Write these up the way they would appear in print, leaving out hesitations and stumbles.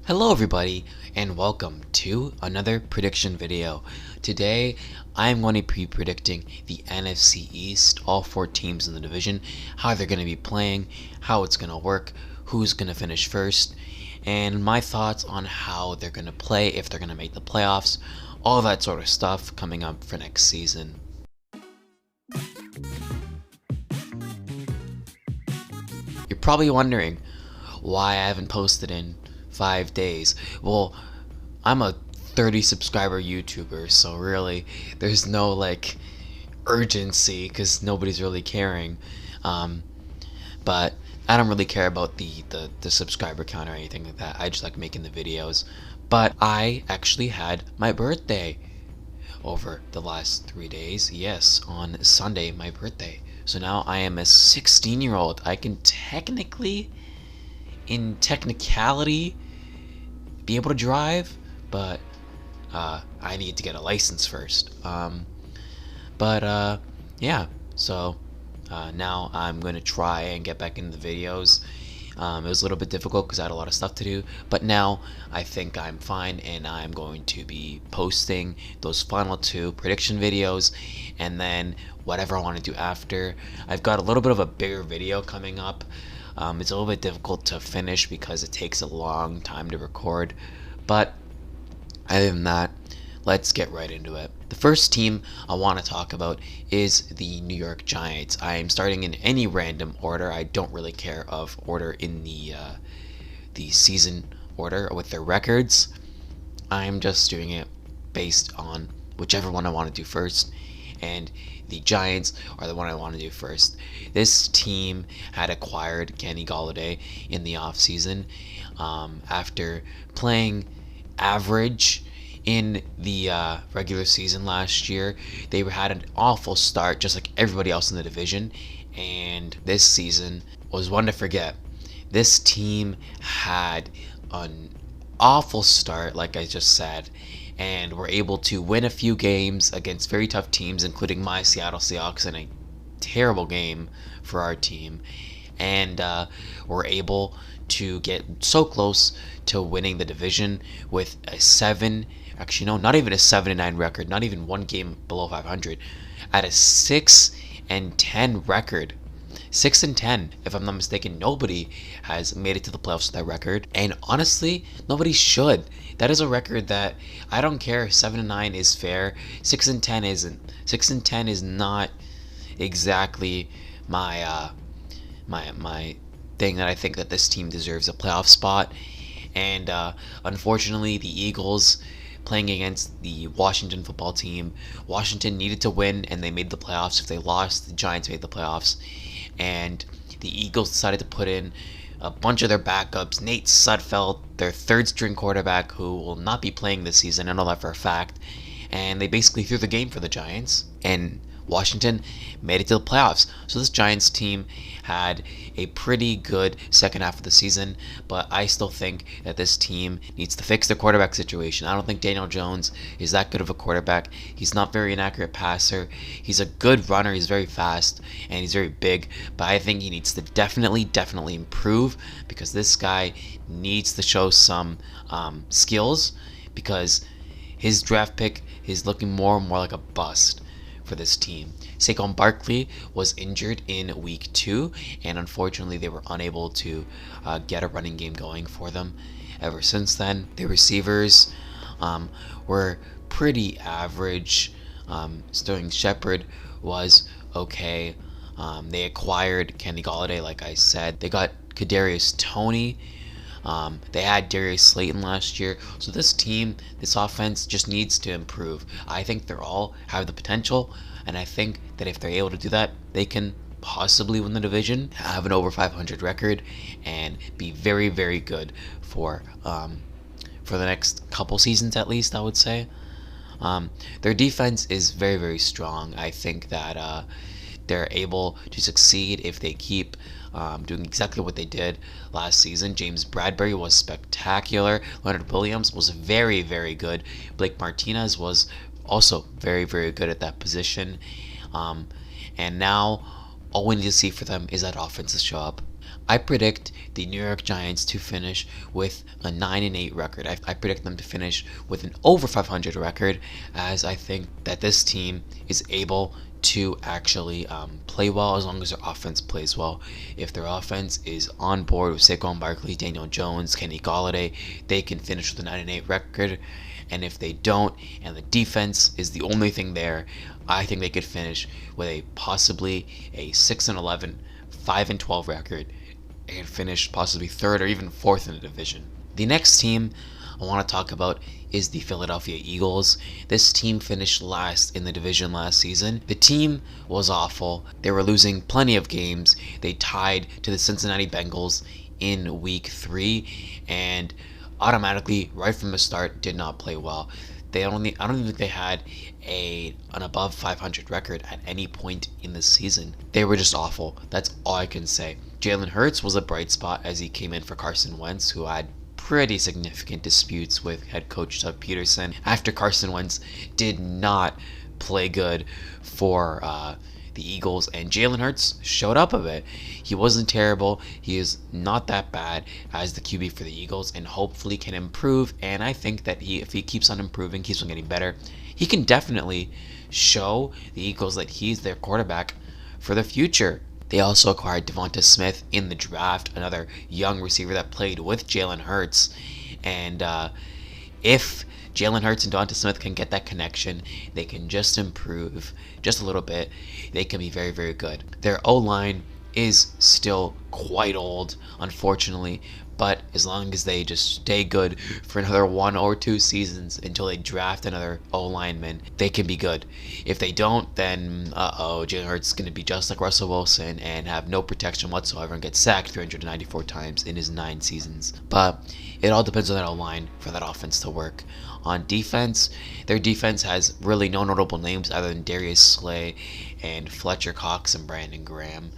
Hello everybody and welcome to another prediction video. Today I'm going to be predicting the NFC East, all four teams in the division, how they're going to be playing, how it's going to work, who's going to finish first, and my thoughts on how they're going to play, if they're going to make the playoffs, all that sort of stuff coming up for next season. You're probably wondering why I haven't posted in 5 days. Well, I'm a 30 subscriber YouTuber, so really there's no urgency because nobody's really caring. But I don't really care about the subscriber count or anything like that. I just like making the videos. But I actually had my birthday over the last 3 days. Yes, on Sunday, my birthday. So now I am a 16-year-old. I can technically, in technicality, be able to drive, but I need to get a license first. Yeah, so now I'm going to try and get back into the videos. It was a little bit difficult because I had a lot of stuff to do, but now I think I'm fine, and I'm going to be posting those final 2 prediction videos, and then whatever I want to do after. I've got a little bit of a bigger video coming up. It's a little bit difficult to finish because it takes a long time to record, but other than that, let's get right into it. The first team I want to talk about is the New York Giants. I am starting in any random order. I don't really care of order in the season order with their records. I'm just doing it based on whichever one I want to do first, and the Giants are the one I want to do first. This team had acquired Kenny Golladay in the offseason after playing average in the regular season last year. They had an awful start, just like everybody else in the division, and this season was one to forget. This team had an awful start, like I just said, and were able to win a few games against very tough teams, including my Seattle Seahawks in a terrible game for our team, and were able to get so close to winning the division with a 7, actually no, not even a 7-9 record, not even one game below 500, at a 6-10 record. 6-10, if I'm not mistaken. Nobody has made it to the playoffs with that record, and honestly, nobody should. That is a record that I don't care. 7-9 is fair. 6-10 isn't. 6-10 is not exactly my my thing that I think that this team deserves a playoff spot. And unfortunately, the Eagles playing against the Washington football team. Washington needed to win, and they made the playoffs. If they lost, the Giants made the playoffs. And the Eagles decided to put in a bunch of their backups. Nate Sudfeld, their third-string quarterback, who will not be playing this season. I know that for a fact. And they basically threw the game for the Giants. And Washington made it to the playoffs. So this Giants team had a pretty good second half of the season, but I still think that this team needs to fix their quarterback situation. I don't think Daniel Jones is that good of a quarterback. He's not very inaccurate passer. He's a good runner. He's very fast, and he's very big, but I think he needs to definitely improve, because this guy needs to show some skills, because his draft pick is looking more and more like a bust for this team. Saquon Barkley was injured in week 2, and unfortunately they were unable to get a running game going for them. Ever since then, the receivers were pretty average. Sterling Shepard was okay. They acquired Kenny Golladay, like I said. They got Kadarius Toney. They had Darius Slayton last year. So this team, this offense just needs to improve. I think they all have the potential, and I think that if they're able to do that, they can possibly win the division, have an over 500 record, and be very good for the next couple seasons at least, I would say. Their defense is very strong. I think that they're able to succeed if they keep doing exactly what they did last season. James Bradbury was spectacular. Leonard Williams was very good. Blake Martinez was also very good at that position. And now all we need to see for them is that offense to show up. I predict the New York Giants to finish with a 9-8 record. I predict them to finish with an over 500 record, as I think that this team is able to actually play well as long as their offense plays well. If their offense is on board with Saquon Barkley, Daniel Jones, Kenny Golladay, they can finish with a 9-8 record. And if they don't, and the defense is the only thing there, I think they could finish with a possibly a 6-11, 5-12 record, and finish possibly third or even fourth in the division. The next team I want to talk about is the Philadelphia Eagles. This team finished last in the division last season. The team was awful. They were losing plenty of games. They tied to the Cincinnati Bengals in week 3 and automatically, right from the start, did not play well. I don't even think they had an above 500 record at any point in the season. They were just awful. That's all I can say. Jalen Hurts was a bright spot as he came in for Carson Wentz, who had pretty significant disputes with head coach Doug Peterson after Carson Wentz did not play good for the Eagles, and Jalen Hurts showed up a bit. He wasn't terrible. He is not that bad as the QB for the Eagles, and hopefully can improve. And I think that if he keeps on improving, keeps on getting better, he can definitely show the Eagles that he's their quarterback for the future. They also acquired Devonta Smith in the draft, another young receiver that played with Jalen Hurts. And if Jalen Hurts and Devonta Smith can get that connection, they can just improve just a little bit. They can be very, very good. Their O-line is still quite old, unfortunately, but as long as they just stay good for another 1 or 2 seasons until they draft another O-lineman, they can be good. If they don't, then Jalen Hurts is going to be just like Russell Wilson and have no protection whatsoever and get sacked 394 times in his 9 seasons. But it all depends on that O-line for that offense to work. On defense, their defense has really no notable names other than Darius Slay and Fletcher Cox and Brandon Graham.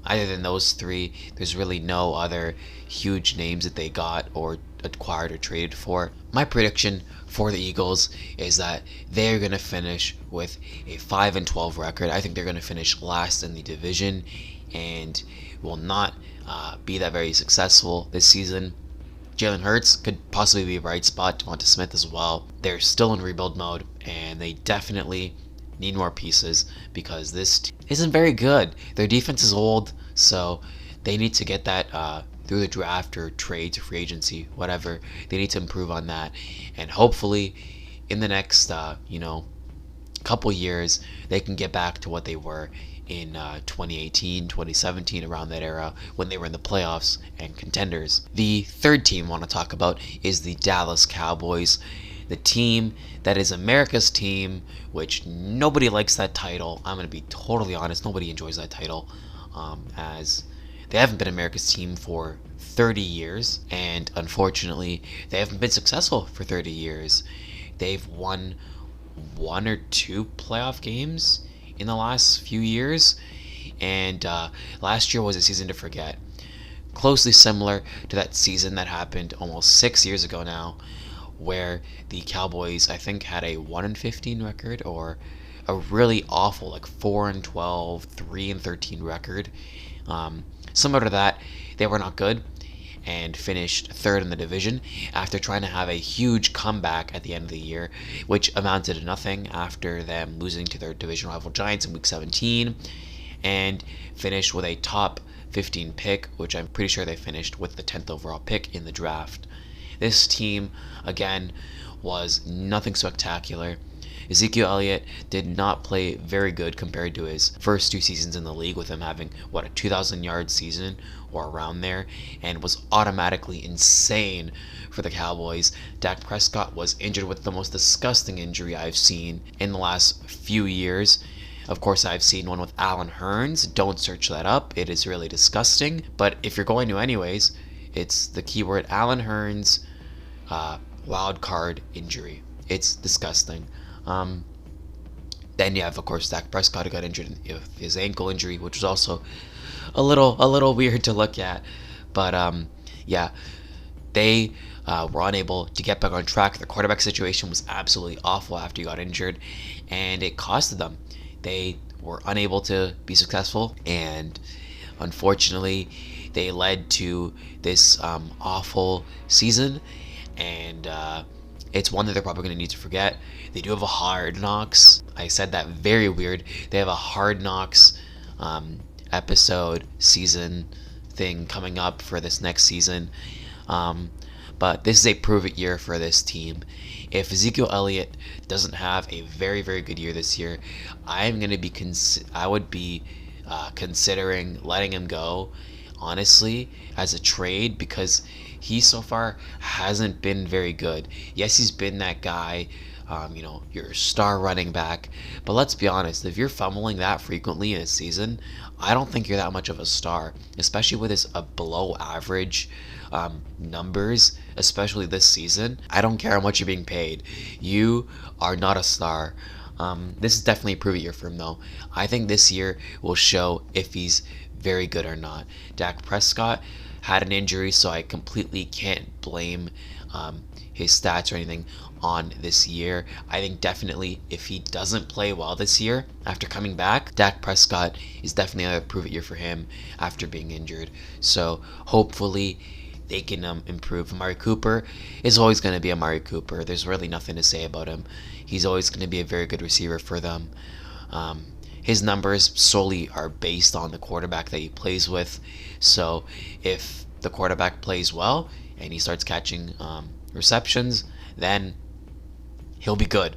Other than those 3, there's really no other huge names that they got or acquired or traded for. My prediction for the Eagles is that they're going to finish with a 5-12 record. I think they're going to finish last in the division and will not be that very successful this season. Jalen Hurts could possibly be a bright spot. Devonta Smith as well. They're still in rebuild mode, and they definitely need more pieces because this team isn't very good. Their defense is old, so they need to get that through the draft or trade to free agency, whatever. They need to improve on that, and hopefully in the next couple years they can get back to what they were in 2018, 2017, around that era when they were in the playoffs and contenders. The third team I want to talk about is the Dallas Cowboys. The team that is America's team, which nobody likes that title. I'm going to be totally honest, nobody enjoys that title, as they haven't been America's team for 30 years, and unfortunately, they haven't been successful for 30 years. They've won 1 or 2 playoff games in the last few years, and last year was a season to forget. Closely similar to that season that happened almost 6 years ago now, where the Cowboys, I think, had a 1-15 record or a really awful, like 4-12, 3-13 record. Similar to that, they were not good and finished third in the division after trying to have a huge comeback at the end of the year, which amounted to nothing after them losing to their division rival Giants in Week 17, and finished with a top 15 pick, which I'm pretty sure they finished with the 10th overall pick in the draft. This team, again, was nothing spectacular. Ezekiel Elliott did not play very good compared to his first 2 seasons in the league, with him having, a 2,000-yard season or around there, and was automatically insane for the Cowboys. Dak Prescott was injured with the most disgusting injury I've seen in the last few years. Of course, I've seen one with Allen Hurns. Don't search that up. It is really disgusting. But if you're going to anyways, it's the keyword Allen Hurns wild card injury. It's disgusting. Then you have, of course, Dak Prescott, who got injured with his ankle injury, which was also a little weird to look at. But yeah, they were unable to get back on track. Their quarterback situation was absolutely awful after he got injured, and it costed them. They were unable to be successful, and unfortunately, they led to this awful season, and it's one that they're probably going to need to forget. They do have a Hard Knocks. I said that very weird. They have a Hard Knocks episode season thing coming up for this next season. But this is a prove-it year for this team. If Ezekiel Elliott doesn't have a very, very good year this year, I would be considering letting him go, honestly, as a trade, because he so far hasn't been very good. Yes, he's been that guy, your star running back, but let's be honest, if you're fumbling that frequently in a season, I don't think you're that much of a star, especially with his below average numbers, especially this season. I don't care how much you're being paid. You are not a star. This is definitely a prove-it year for him, though. I think this year will show if he's very good or not. Dak Prescott had an injury, so I completely can't blame his stats or anything on this year. I think definitely if he doesn't play well this year after coming back, Dak Prescott is definitely another prove-it year for him after being injured. So hopefully they can improve. Amari Cooper is always going to be Amari Cooper. There's really nothing to say about him. He's always going to be a very good receiver for them. His numbers solely are based on the quarterback that he plays with. So if the quarterback plays well and he starts catching receptions, then he'll be good.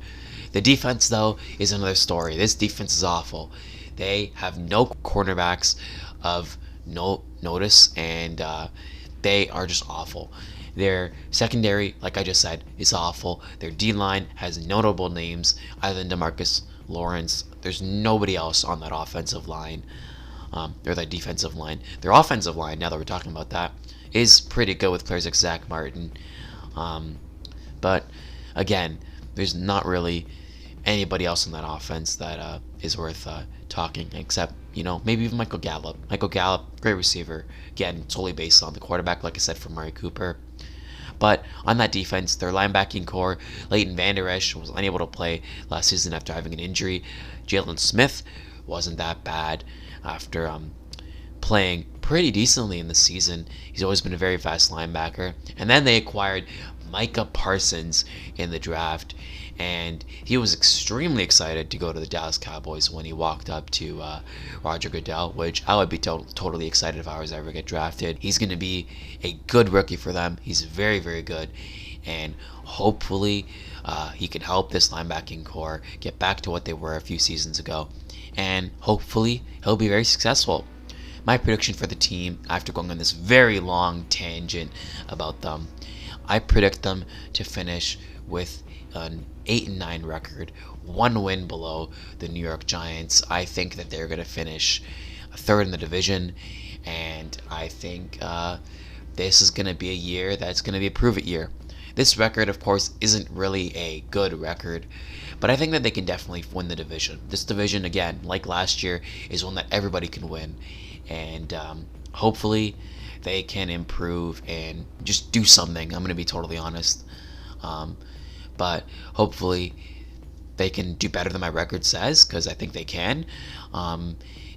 The defense, though, is another story. This defense is awful. They have no cornerbacks of no notice, and they are just awful. Their secondary, like I just said, is awful. Their D-line has notable names other than DeMarcus Lawrence. There's nobody else on that offensive line, or that defensive line. Their offensive line, now that we're talking about that, is pretty good with players like Zach Martin. But again, there's not really anybody else in that offense that is worth talking, except, maybe even Michael Gallup. Michael Gallup, great receiver. Again, totally based on the quarterback, like I said, for Amari Cooper. But on that defense, their linebacking core, Leighton Vander Esch was unable to play last season after having an injury. Jalen Smith wasn't that bad after playing pretty decently in the season. He's always been a very fast linebacker. And then they acquired Micah Parsons in the draft, and he was extremely excited to go to the Dallas Cowboys when he walked up to Roger Goodell, which I would be totally excited if I was ever get drafted. He's going to be a good rookie for them. He's very, very good, and hopefully he can help this linebacking core get back to what they were a few seasons ago, and hopefully he'll be very successful. My prediction for the team, after going on this very long tangent about them, I predict them to finish with an 8-9 record, one win below the New York Giants. I think that they're going to finish third in the division, and I think this is going to be a year that's going to be a prove-it year. This record, of course, isn't really a good record, but I think that they can definitely win the division. This division, again, like last year, is one that everybody can win, and hopefully they can improve and just do something. I'm going to be totally honest. But hopefully they can do better than my record says, because I think they can.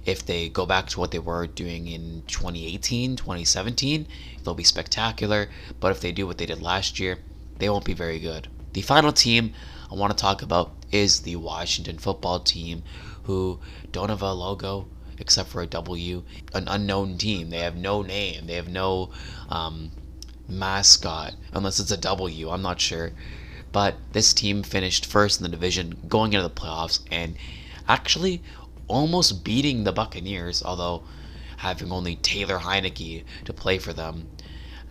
If they go back to what they were doing in 2018, 2017, they'll be spectacular. But if they do what they did last year, they won't be very good. The final team I want to talk about is the Washington football team, who don't have a logo except for a W, an unknown team. They have no name. They have no mascot, unless it's a W. I'm not sure. But this team finished first in the division, going into the playoffs, and actually almost beating the Buccaneers, although having only Taylor Heineke to play for them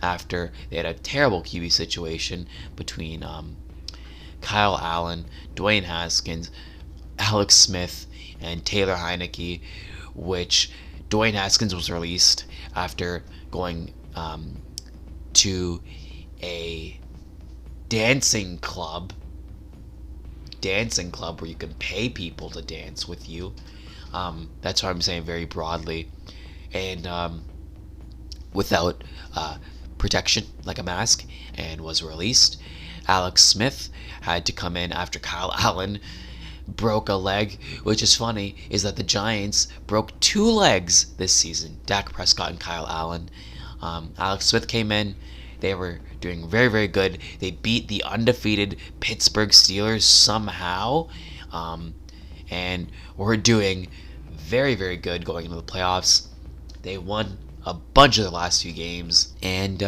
after they had a terrible QB situation between Kyle Allen, Dwayne Haskins, Alex Smith, and Taylor Heineke, which Dwayne Haskins was released after going to a dancing club where you can pay people to dance with you. That's what I'm saying very broadly. And without protection, like a mask, and was released. Alex Smith had to come in after Kyle Allen broke a leg, which is funny, is that the Giants broke 2 legs this season. Dak Prescott and Kyle Allen. Alex Smith came in. They were doing very, very good. They beat the undefeated Pittsburgh Steelers somehow. And were doing very, very good going into the playoffs. They won a bunch of the last few games. And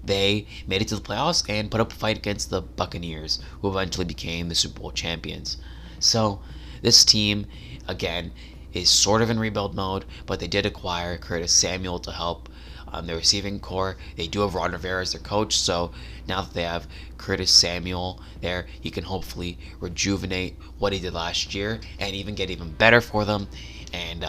they made it to the playoffs and put up a fight against the Buccaneers, who eventually became the Super Bowl champions. So this team, again, is sort of in rebuild mode, but they did acquire Curtis Samuel to help their receiving core. They do have Ron Rivera as their coach, so now that they have Curtis Samuel there, he can hopefully rejuvenate what he did last year and even get even better for them and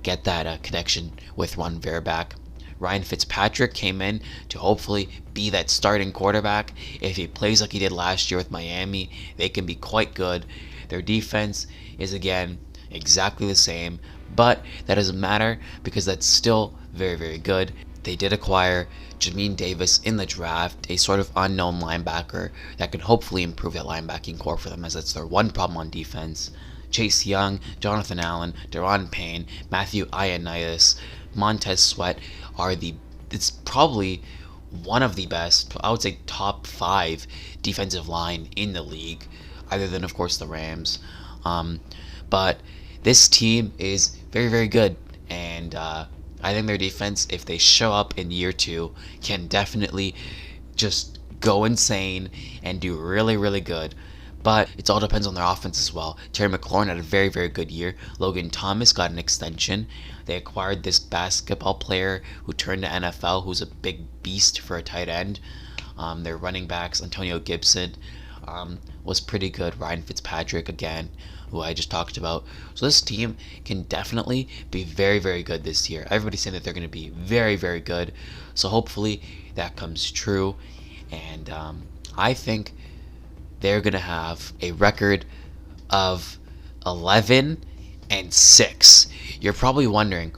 get that connection with Ron Rivera back. Ryan Fitzpatrick came in to hopefully be that starting quarterback. If he plays like he did last year with Miami, they can be quite good. Their defense is, again, exactly the same, but that doesn't matter because that's still very, very good. They did acquire Jamin Davis in the draft, a sort of unknown linebacker that can hopefully improve that linebacking core for them, as that's their one problem on defense. Chase Young, Jonathan Allen, Deron Payne, Matthew Ioannidis, Montez Sweat it's probably one of the best, I would say top 5 defensive line in the league, other than, of course, the Rams. But this team is very, very good, and I think their defense, if they show up in year 2, can definitely just go insane and do really, really good. But it all depends on their offense as well. Terry McLaurin had a very, very good year. Logan Thomas got an extension. They acquired this basketball player who turned to NFL, who's a big beast for a tight end. Their running backs, Antonio Gibson, was pretty good. Ryan Fitzpatrick, again, who I just talked about. So this team can definitely be very, very good this year. Everybody's saying that they're going to be very, very good. So hopefully that comes true. And I think they're going to have a record of 11-6. You're probably wondering,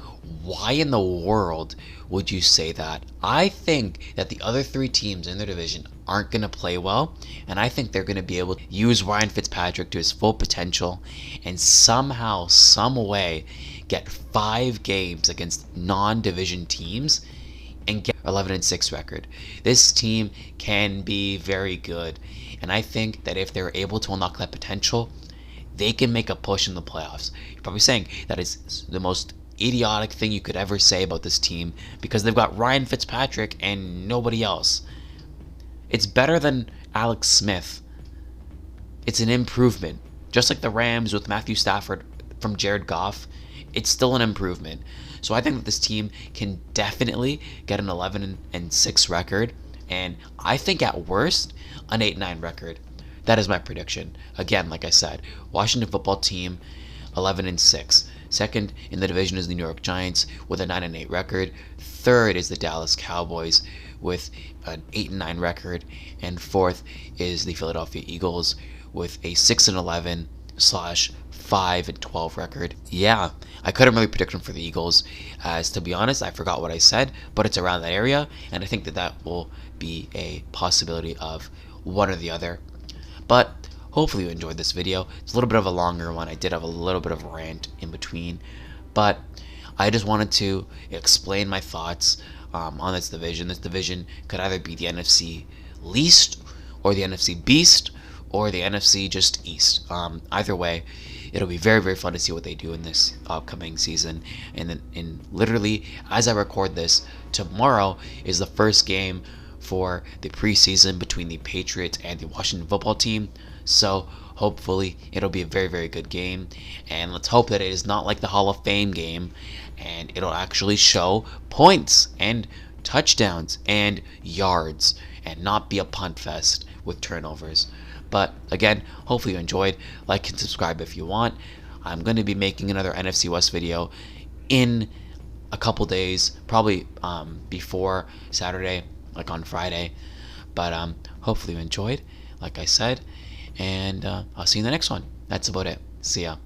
why in the world would you say that? I think that the other 3 teams in their division aren't going to play well, and I think they're going to be able to use Ryan Fitzpatrick to his full potential and somehow, some way, get 5 games against non-division teams and get 11-6 record. This team can be very good, and I think that if they're able to unlock that potential, they can make a push in the playoffs. You're probably saying that is the most idiotic thing you could ever say about this team because they've got Ryan Fitzpatrick and nobody else. It's better than Alex Smith. It's an improvement. Just like the Rams with Matthew Stafford from Jared Goff, it's still an improvement. So I think that this team can definitely get an 11-6 record, and I think at worst an 8-9 record. That is my prediction. Again, like I said, Washington football team 11-6. Second in the division is the New York Giants with a 9-8 record. Third is the Dallas Cowboys with an 8-9 record, and fourth is the Philadelphia Eagles with a 6-11/5-12 record. Yeah, I couldn't really predict them for the Eagles, as to be honest, I forgot what I said, but it's around that area, and I think that that will be a possibility of one or the other. But hopefully you enjoyed this video. It's a little bit of a longer one. I did have a little bit of a rant in between, but I just wanted to explain my thoughts on this division. This division could either be the NFC Least or the NFC Beast or the NFC just East. Either way, it'll be very, very fun to see what they do in this upcoming season. And then, literally, as I record this, tomorrow is the first game for the preseason between the Patriots and the Washington football team. So hopefully it'll be a very, very good game, and let's hope that it is not like the Hall of Fame game and it'll actually show points and touchdowns and yards and not be a punt fest with turnovers. But again, hopefully you enjoyed. Like and subscribe if you want. I'm going to be making another NFC West video in a couple days, probably before Saturday, like on Friday. But hopefully you enjoyed, like I said, and I'll see you in the next one. That's about it. See ya.